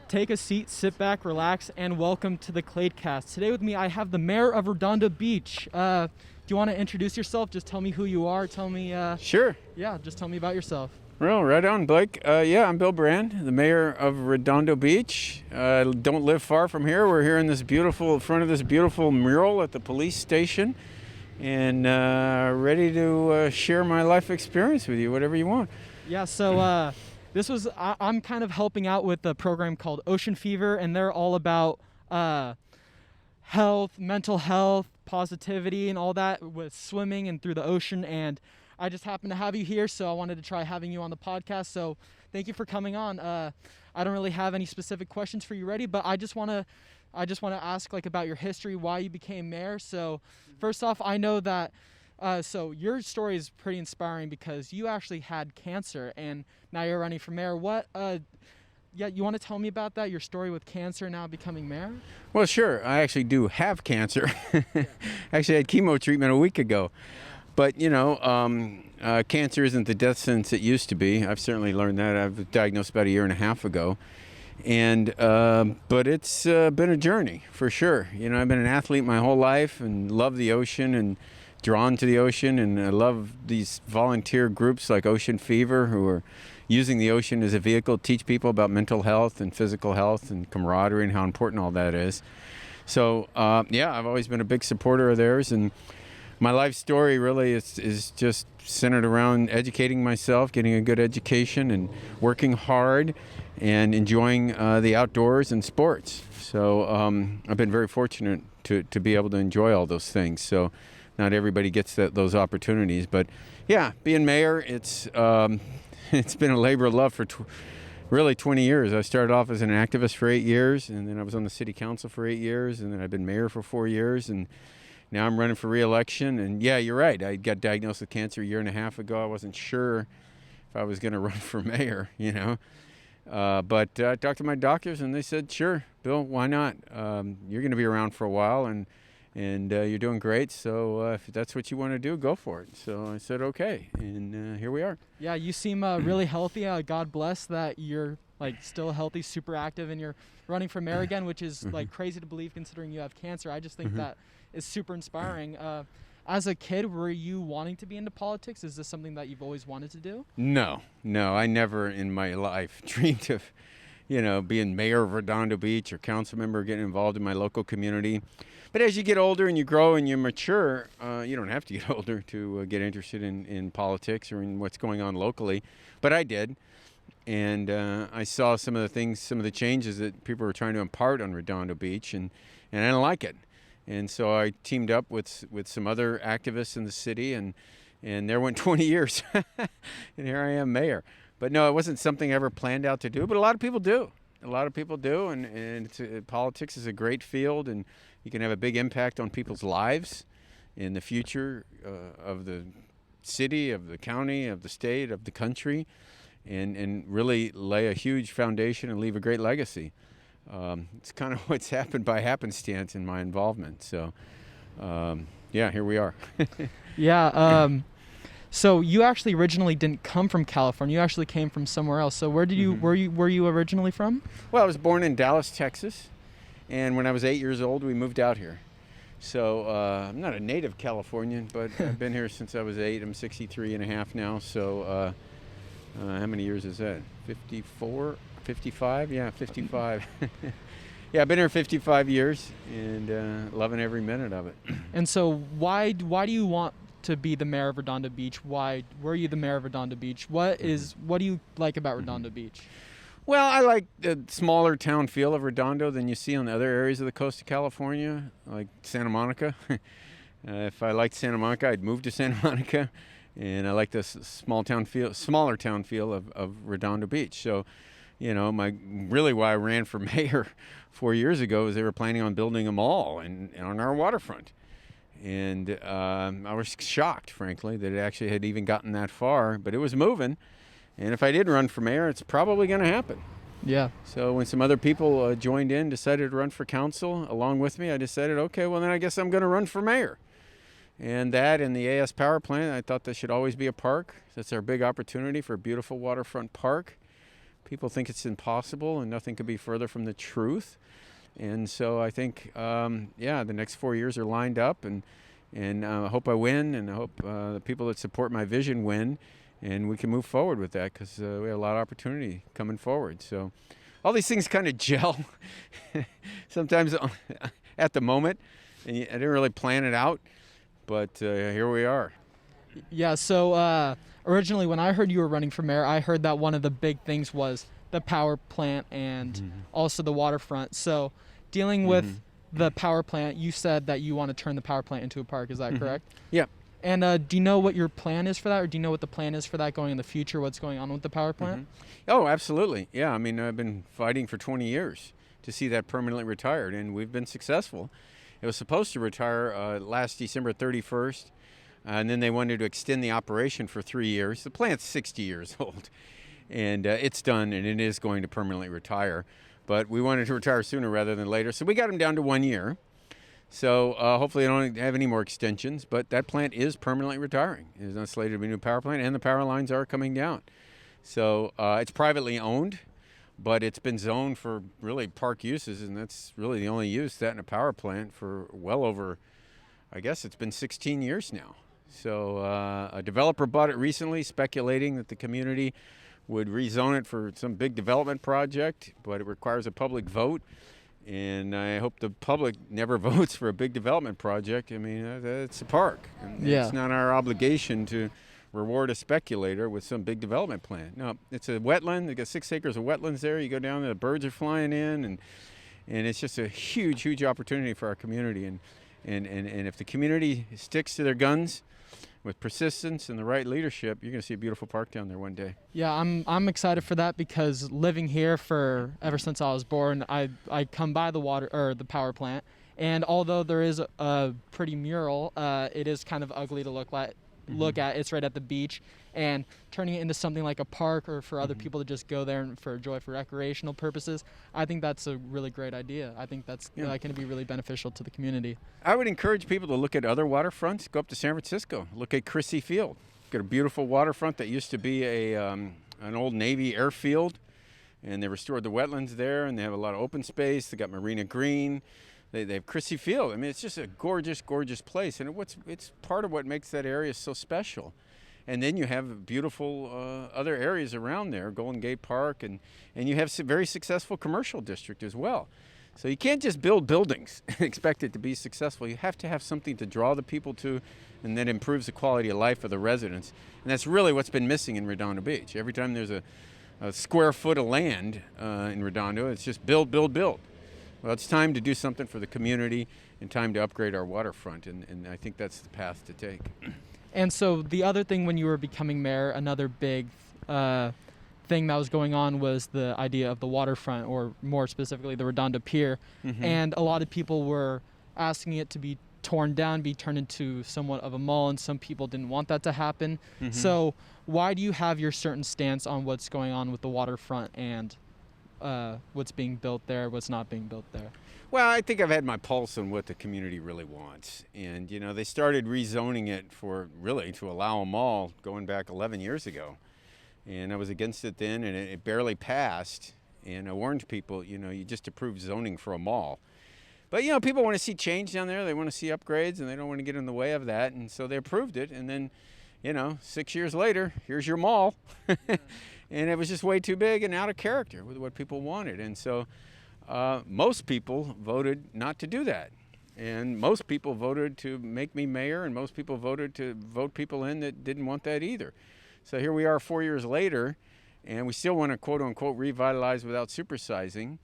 Take a seat, sit back, relax, and welcome to the Kladecast. Today with me, I have the mayor of Redondo Beach. Do you want to introduce yourself? Just tell me who you are. Tell me. Sure. Yeah, just tell me about yourself. Well, right on, Blake. I'm Bill Brand, the mayor of Redondo Beach. Don't live far from here. We're here in front of this beautiful mural at the police station, and ready to share my life experience with you, whatever you want. Yeah, so I'm kind of helping out with a program called Ocean Fever, and they're all about health, mental health, positivity, and all that with swimming and through the ocean. And I just happen to have you here, so I wanted to try having you on the podcast. So thank you for coming on. I don't really have any specific questions for you ready, but I just want to ask about your history, why you became mayor. So first off, I know that so your story is pretty inspiring because you actually had cancer and now you're running for mayor. You want to tell me about that, your story with cancer now becoming mayor? Well, sure. I actually do have cancer. Actually, I had chemo treatment a week ago. But, cancer isn't the death sentence it used to be. I've certainly learned that. I was diagnosed about a year and a half ago. But it's been a journey, for sure. I've been an athlete my whole life and love the ocean and drawn to the ocean. And I love these volunteer groups like Ocean Fever who are using the ocean as a vehicle to teach people about mental health and physical health and camaraderie and how important all that is. So, I've always been a big supporter of theirs. And my life story really is just centered around educating myself, getting a good education, and working hard and enjoying the outdoors and sports. So I've been very fortunate to be able to enjoy all those things. So not everybody gets those opportunities. But yeah, being mayor, it's been a labor of love for really 20 years. I started off as an activist for 8 years, and then I was on the city council for 8 years, and then I've been mayor for 4 years, and now I'm running for re-election. And yeah, you're right. I got diagnosed with cancer a year and a half ago. I wasn't sure if I was going to run for mayor, But I talked to my doctors, and they said, sure, Bill, why not? You're going to be around for a while, and you're doing great. So if that's what you want to do, go for it. So I said, okay. And here we are. Yeah, you seem really healthy. God bless that you're still healthy, super active, and you're running for mayor again, which is crazy to believe considering you have cancer. I just think that is super inspiring. As a kid, were you wanting to be into politics? Is this something that you've always wanted to do? No, I never in my life dreamed of, being mayor of Redondo Beach or council member, getting involved in my local community. But as you get older and you grow and you mature, you don't have to get older to get interested in politics or in what's going on locally. But I did. And I saw some of the changes that people were trying to impart on Redondo Beach, and I didn't like it. And so I teamed up with some other activists in the city, and there went 20 years, and here I am mayor. But no, it wasn't something I ever planned out to do, but a lot of people do. And politics is a great field, and you can have a big impact on people's lives in the future of the city, of the county, of the state, of the country, and really lay a huge foundation and leave a great legacy. It's kind of what's happened by happenstance in my involvement. So, here we are. Yeah. So you actually originally didn't come from California. You actually came from somewhere else. So where did you were you originally from? Well, I was born in Dallas, Texas, and when I was 8 years old, we moved out here. So I'm not a native Californian, but I've been here since I was 8. I'm 63 and a half now. So how many years is that? 54? 55? Yeah, 55. Yeah, I've been here 55 years and loving every minute of it. And so why do you want to be the mayor of Redondo Beach? Why were you the mayor of Redondo Beach? What do you like about Redondo Beach? Well, I like the smaller town feel of Redondo than you see on the other areas of the coast of California, like Santa Monica. If I liked Santa Monica, I'd move to Santa Monica. And I like the smaller town feel of Redondo Beach. So, why I ran for mayor 4 years ago is they were planning on building a mall and on our waterfront. And I was shocked, frankly, that it actually had even gotten that far, but it was moving. And if I did run for mayor, it's probably going to happen. Yeah. So when some other people joined in, decided to run for council along with me, I decided, okay, well then I guess I'm going to run for mayor. And that and the AS power plant, I thought there should always be a park. That's our big opportunity for a beautiful waterfront park. People think it's impossible, and nothing could be further from the truth. And so I think, the next 4 years are lined up, and I hope I win, and I hope the people that support my vision win, and we can move forward with that, because we have a lot of opportunity coming forward. So all these things kind of gel sometimes at the moment, and I didn't really plan it out, but here we are. Yeah, so originally when I heard you were running for mayor, I heard that one of the big things was the power plant and also the waterfront. So dealing with the power plant, you said that you want to turn the power plant into a park. Is that correct? Yeah. And do you know what your plan is for that, or do you know what the plan is for that going in the future, what's going on with the power plant? Oh, absolutely. Yeah, I mean, I've been fighting for 20 years to see that permanently retired, and we've been successful. It was supposed to retire last December 31st, and then they wanted to extend the operation for 3 years. The plant's 60 years old, and it's done, and it is going to permanently retire. But we wanted to retire sooner rather than later, so we got them down to 1 year. So hopefully they don't have any more extensions, but that plant is permanently retiring. It is not slated to be a new power plant, and the power lines are coming down. So it's privately owned, but it's been zoned for really park uses, and that's really the only use, that in a power plant, for well over, I guess it's been 16 years now. So a developer bought it recently, speculating that the community would rezone it for some big development project, but it requires a public vote. And I hope the public never votes for a big development project. I mean, it's a park. And it's not our obligation to reward a speculator with some big development plan. No, it's a wetland. They got 6 acres of wetlands there. You go down there, the birds are flying in, and it's just a huge, huge opportunity for our community. And if the community sticks to their guns with persistence and the right leadership, you're going to see a beautiful park down there one day. Yeah, I'm excited for that, because living here for ever since I was born, I come by the power plant, and although there is a pretty mural, it is kind of ugly to look at. It's right at the beach, and turning it into something like a park, or for other people to just go there and for recreational purposes, I think that's a really great idea. I think that's going to be really beneficial to the community. I would encourage people to look at other waterfronts. Go up to San Francisco. Look at Crissy Field. Got a beautiful waterfront that used to be an old Navy airfield, and they restored the wetlands there, and they have a lot of open space. They got Marina Green. They have Crissy Field. I mean, it's just a gorgeous, gorgeous place, and it's part of what makes that area so special. And then you have beautiful other areas around there, Golden Gate Park, and you have a very successful commercial district as well. So you can't just build buildings and expect it to be successful. You have to have something to draw the people to, and that improves the quality of life of the residents. And that's really what's been missing in Redondo Beach. Every time there's a square foot of land in Redondo, it's just build, build, build. Well, it's time to do something for the community and time to upgrade our waterfront, and I think that's the path to take. And so the other thing when you were becoming mayor, another big thing that was going on was the idea of the waterfront, or more specifically the Redondo Pier. And a lot of people were asking it to be torn down, be turned into somewhat of a mall, and some people didn't want that to happen. So why do you have your certain stance on what's going on with the waterfront and what's being built there, what's not being built there? Well, I think I've had my pulse on what the community really wants. And, they started rezoning it to allow a mall going back 11 years ago. And I was against it then, and it barely passed. And I warned people, you just approved zoning for a mall. But, people want to see change down there. They want to see upgrades, and they don't want to get in the way of that. And so they approved it. And then, 6 years later, here's your mall. And it was just way too big and out of character with what people wanted. And so most people voted not to do that. And most people voted to make me mayor, and most people voted to vote people in that didn't want that either. So here we are 4 years later, and we still want to quote-unquote revitalize without supersizing.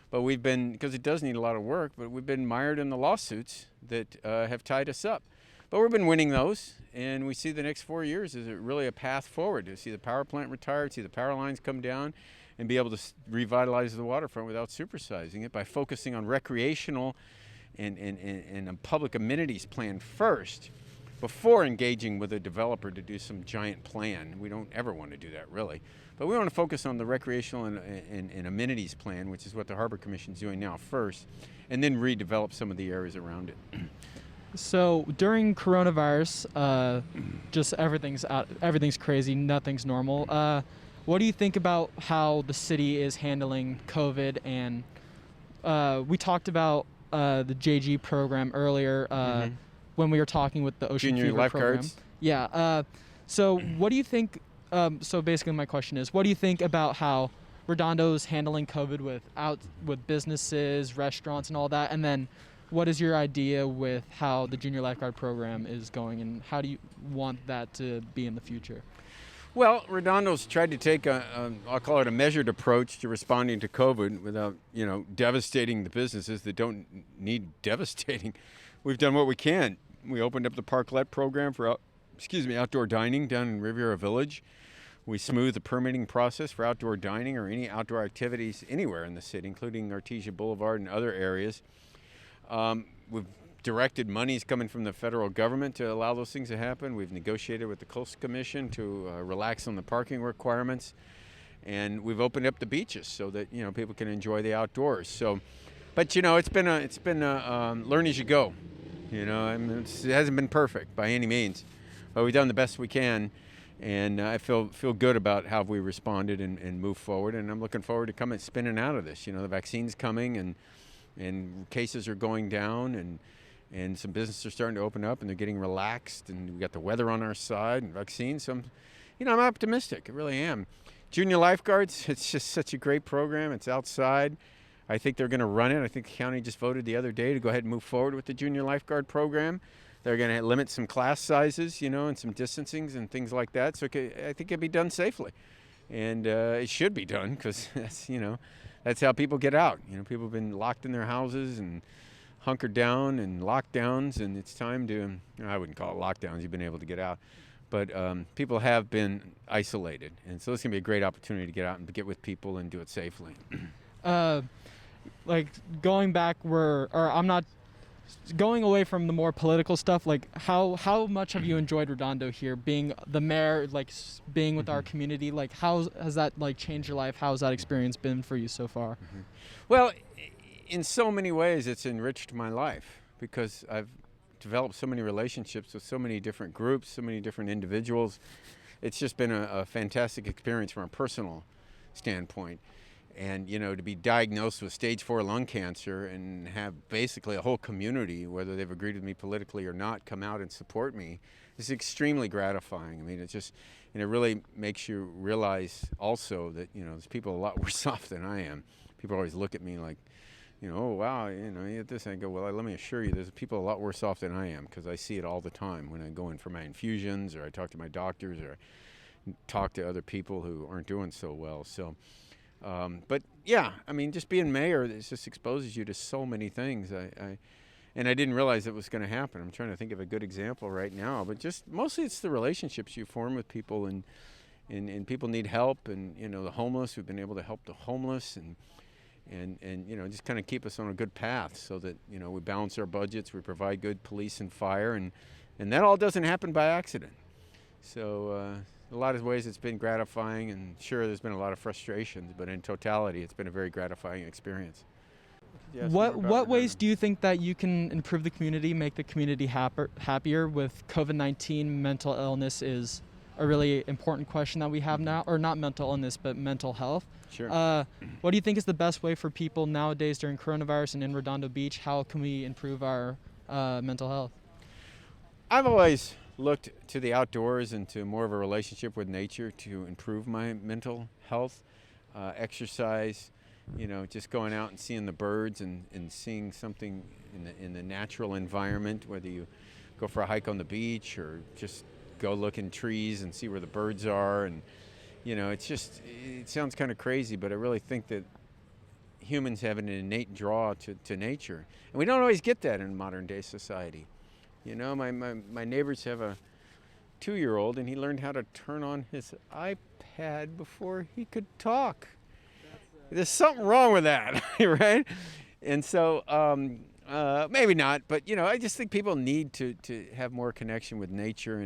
But we've been, because it does need a lot of work, but we've been mired in the lawsuits that have tied us up. But we've been winning those, and we see the next 4 years as really a path forward to see the power plant retired, see the power lines come down, and be able to revitalize the waterfront without supersizing it by focusing on recreational and a public amenities plan first before engaging with a developer to do some giant plan. We don't ever want to do that, really. But we want to focus on the recreational and amenities plan, which is what the Harbor Commission is doing now first, and then redevelop some of the areas around it. So during coronavirus, just everything's crazy, nothing's normal. what do you think about how the city is handling COVID? And we talked about the JG program earlier when we were talking with the Ocean Junior Fever lifeguards. program. Yeah. So what do you think? So basically, my question is, what do you think about how Redondo's handling COVID with businesses, restaurants, and all that? And then, what is your idea with how the junior lifeguard program is going, and how do you want that to be in the future? Well, Redondo's tried to take I'll call it a measured approach to responding to COVID without, devastating the businesses that don't need devastating. We've done what we can. We opened up the parklet program for outdoor dining down in Riviera Village. We smoothed the permitting process for outdoor dining or any outdoor activities anywhere in the city, including Artesia Boulevard and other areas. We've directed monies coming from the federal government to allow those things to happen. We've negotiated with the Coastal Commission to relax on the parking requirements, and we've opened up the beaches so that people can enjoy the outdoors. So, but it's been learn as you go. It hasn't been perfect by any means, but we've done the best we can, and I feel good about how we responded and moved forward. And I'm looking forward to spinning out of this. The vaccine's coming, and cases are going down, and some businesses are starting to open up, and they're getting relaxed, and we got the weather on our side and vaccines. So I'm optimistic. I really am. Junior lifeguards, it's just such a great program. It's outside. I think they're going to run it. I think the county just voted the other day to go ahead and move forward with the junior lifeguard program. They're going to limit some class sizes, and some distancings and things like that. So I think it can be done safely, and it should be done because that's how people get out. People have been locked in their houses and hunkered down and lockdowns, and it's time to, I wouldn't call it lockdowns, you've been able to get out, but people have been isolated, and so it's going to be a great opportunity to get out and get with people and do it safely. Like going back I'm not going away from the more political stuff, like how much have you enjoyed Redondo here, being the mayor, like being with our community? Like how has that changed your life? How has that experience been for you so far? Well, in so many ways, it's enriched my life because I've developed so many relationships with so many different groups, so many different individuals. It's just been a fantastic experience from a personal standpoint. And, to be diagnosed with stage 4 lung cancer and have basically a whole community, whether they've agreed with me politically or not, come out and support me is extremely gratifying. I mean, it really makes you realize also that, there's people a lot worse off than I am. People always look at me like, oh, wow, you get this. And I go, well, let me assure you, there's people a lot worse off than I am because I see it all the time when I go in for my infusions or I talk to my doctors or talk to other people who aren't doing so well. So, but yeah, just being mayor, it just exposes you to so many things. And I didn't realize it was going to happen. I'm trying to think of a good example right now, but just mostly it's the relationships you form with people, and people need help, and the homeless. We've been able to help the homeless, and just kind of keep us on a good path so that we balance our budgets, we provide good police and fire, and that all doesn't happen by accident. So a lot of ways it's been gratifying, and sure, there's been a lot of frustrations, but in totality, it's been a very gratifying experience. What ways do you think that you can improve the community, make the community happier with COVID-19? Mental illness is a really important question that we have now, or not mental illness, but mental health. Sure. What do you think is the best way for people nowadays during coronavirus and in Redondo Beach? How can we improve our mental health? I've always looked to the outdoors and to more of a relationship with nature to improve my mental health. Exercise, just going out and seeing the birds and seeing something in the natural environment, whether you go for a hike on the beach or just go look in trees and see where the birds are. And it sounds kind of crazy, but I really think that humans have an innate draw to nature, and we don't always get that in modern day society. My neighbors have a 2-year-old, and he learned how to turn on his iPad before he could talk. There's something wrong with that, right? And so maybe not, but I just think people need to have more connection with nature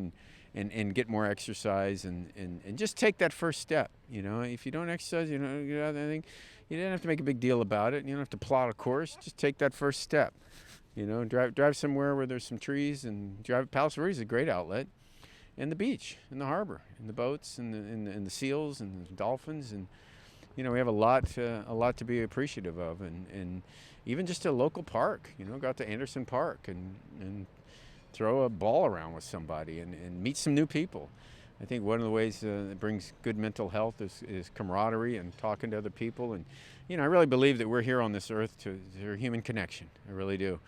and get more exercise and just take that first step. If you don't exercise, get out of anything, you don't have to make a big deal about it. You don't have to plot a course. Just take that first step. Drive somewhere where there's some trees, and drive. Palos Verdes is a great outlet, and the beach and the harbor and the boats and the seals and the dolphins. And we have a lot to be appreciative of, and even just a local park. Go out to Anderson Park and throw a ball around with somebody and meet some new people. I think one of the ways that brings good mental health is camaraderie and talking to other people. And I really believe that we're here on this earth to human connection. I really do.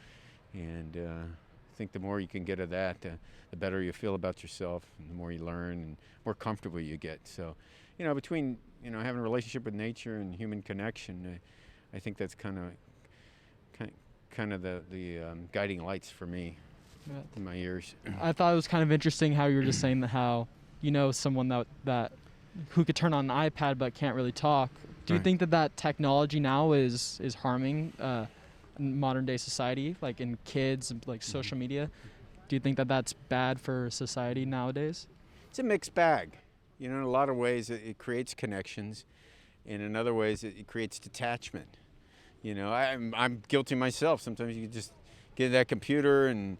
And I think the more you can get of that, the better you feel about yourself, and the more you learn, and more comfortable you get. So, between having a relationship with nature and human connection, I think that's kind of the guiding lights for me in my years. I thought it was kind of interesting how you were just saying that how someone that who could turn on an iPad but can't really talk. Do you think that technology now is harming modern day society, like in kids, like social media? Do you think that that's bad for society nowadays? It's a mixed bag. In a lot of ways it creates connections, and in other ways it creates detachment. I'm guilty myself. Sometimes you can just get in that computer and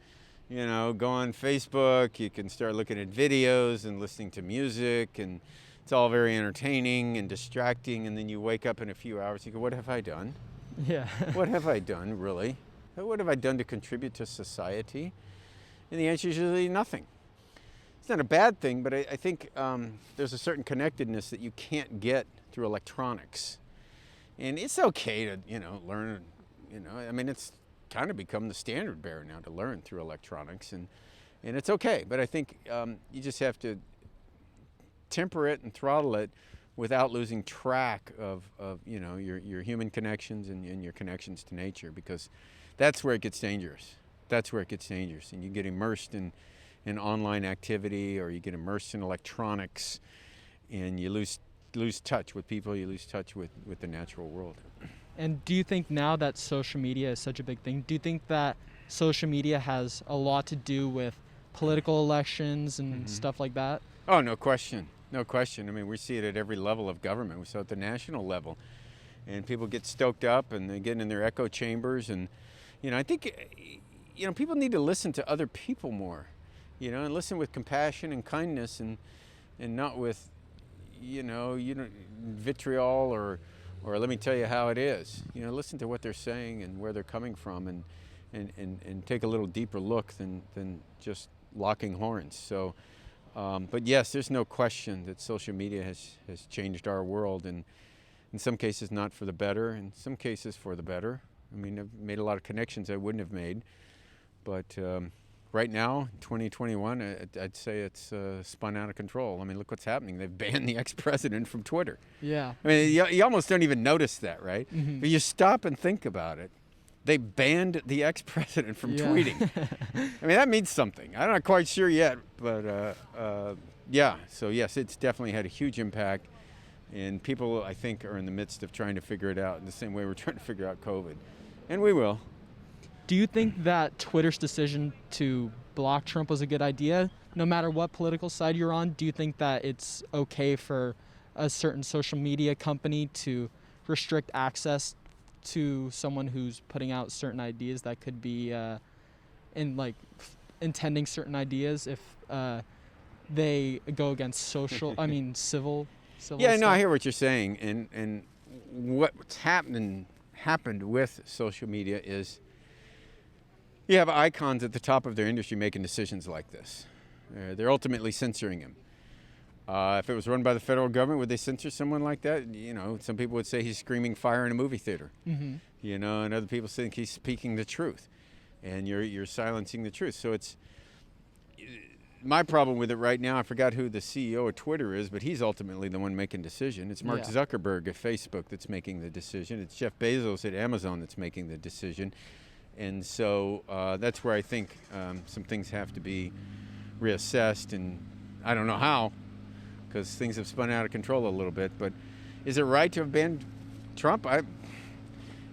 go on Facebook. You can start looking at videos and listening to music, and it's all very entertaining and distracting. And then you wake up in a few hours, you go, what have I done? Yeah. What have I done, really? What have I done to contribute to society? And the answer is usually nothing. It's not a bad thing, but I think there's a certain connectedness that you can't get through electronics. And it's okay to, learn, it's kind of become the standard bearer now to learn through electronics, and it's okay. But I think you just have to temper it and throttle it without losing track of your human connections and your connections to nature, because that's where it gets dangerous. And you get immersed in online activity, or you get immersed in electronics, and you lose touch with people, you lose touch with the natural world. And do you think now that social media is such a big thing, do you think that social media has a lot to do with political elections and stuff like that? Oh, no question. We see it at every level of government. We saw it at the national level. And people get stoked up, and they get in their echo chambers. And, I think, people need to listen to other people more, and listen with compassion and kindness, and not with, vitriol or let me tell you how it is. Listen to what they're saying and where they're coming from, and take a little deeper look than just locking horns. So, but yes, there's no question that social media has changed our world, and in some cases not for the better, in some cases for the better. I've made a lot of connections I wouldn't have made, but right now, 2021, I'd say it's spun out of control. Look what's happening. They've banned the ex-president from Twitter. Yeah. You almost don't even notice that, right? Mm-hmm. But you stop and think about it. They banned the ex-president from tweeting. That means something. I'm not quite sure yet, but yeah. So yes, it's definitely had a huge impact. And people, I think, are in the midst of trying to figure it out in the same way we're trying to figure out COVID. And we will. Do you think that Twitter's decision to block Trump was a good idea? No matter what political side you're on, do you think that it's okay for a certain social media company to restrict access to someone who's putting out certain ideas that could be intending certain ideas if they go against civil Yeah, stuff? no, I hear what you're saying. And what's happened with social media is you have icons at the top of their industry making decisions like this. They're ultimately censoring him. If it was run by the federal government, would they censor someone like that? Some people would say he's screaming fire in a movie theater. Mm-hmm. And other people think he's speaking the truth, and you're silencing the truth. So it's my problem with it right now. I forgot who the CEO of Twitter is, but he's ultimately the one making the decision. It's Mark Zuckerberg at Facebook that's making the decision. It's Jeff Bezos at Amazon that's making the decision. And so that's where I think some things have to be reassessed, and I don't know how, because things have spun out of control a little bit. But is it right to have banned Trump?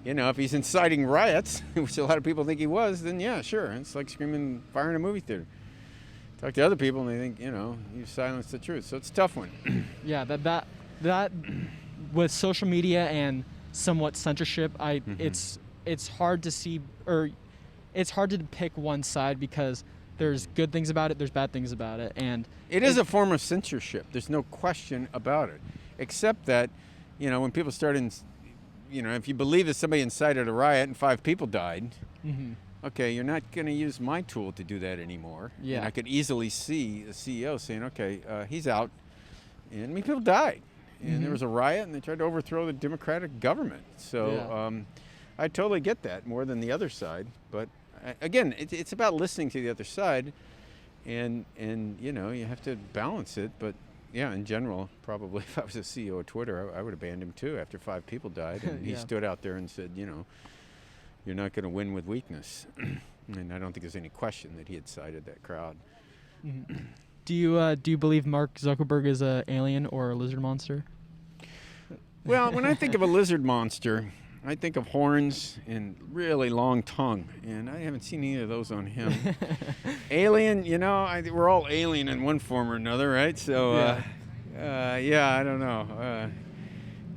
If he's inciting riots, which a lot of people think he was, then yeah, sure. It's like screaming fire in a movie theater. Talk to other people, and they think, you silenced the truth. So it's a tough one. Yeah, that with social media and somewhat censorship, it's hard to see, or it's hard to pick one side, because There's good things about it. There's bad things about it, and it is a form of censorship. There's no question about it, except that, when people start if you believe that somebody incited a riot and 5 people died, okay, you're not going to use my tool to do that anymore. Yeah. And I could easily see the CEO saying, okay, he's out. And people died. And there was a riot, and they tried to overthrow the democratic government. So I totally get that more than the other side. But again, it's about listening to the other side. And you have to balance it. But yeah, in general, probably if I was the CEO of Twitter, I would have banned him too after 5 people died. And he stood out there and said, you're not going to win with weakness. And I don't think there's any question that he had cited that crowd. Do you believe Mark Zuckerberg is an alien or a lizard monster? Well, when I think of a lizard monster, I think of horns and really long tongue, and I haven't seen any of those on him. Alien, we're all alien in one form or another, right? So, I don't know.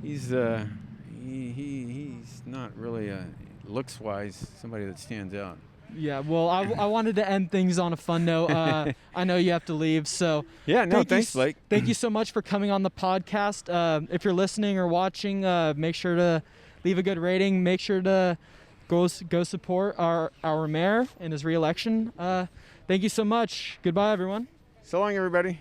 He's not really looks-wise somebody that stands out. Yeah, well, I wanted to end things on a fun note. I know you have to leave, so thanks, Blake. Thank you so much for coming on the podcast. If you're listening or watching, make sure to leave a good rating. Make sure to go support our mayor in his re-election. Thank you so much. Goodbye, everyone. So long, everybody.